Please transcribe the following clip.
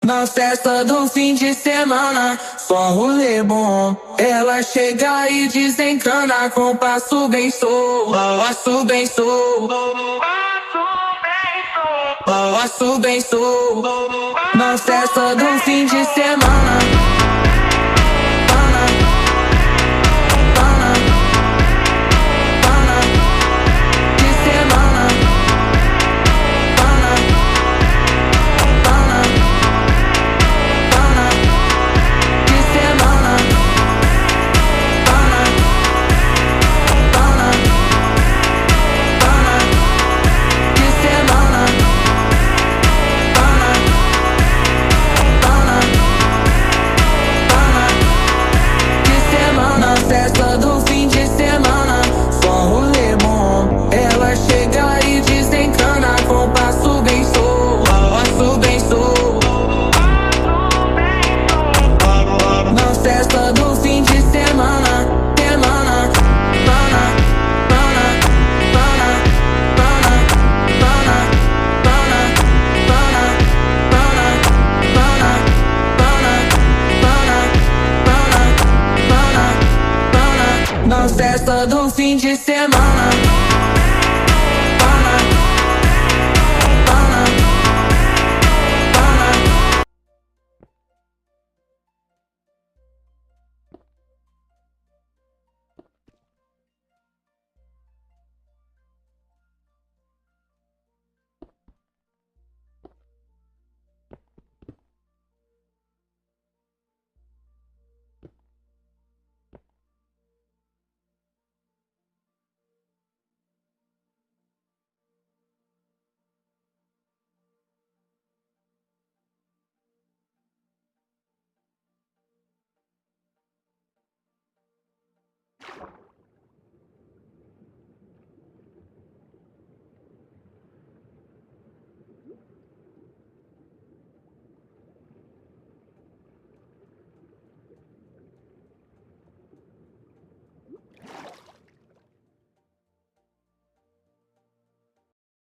Na festa do fim de semana, só um rolê bom. Ela chega e desencana com passo bem solto, passo bem solto, passo bem solto. Na festa do fim de semana. Festa do fim de semana, só um rolê bom. Ela chega e desencana com passo bem solto, passo bem solto. Na festa do fim de semana, semana, pana, pana, pana, pana, pana, pana, pana, pana, pana, pana, pana, pana, pana. Na festa do fim de semana.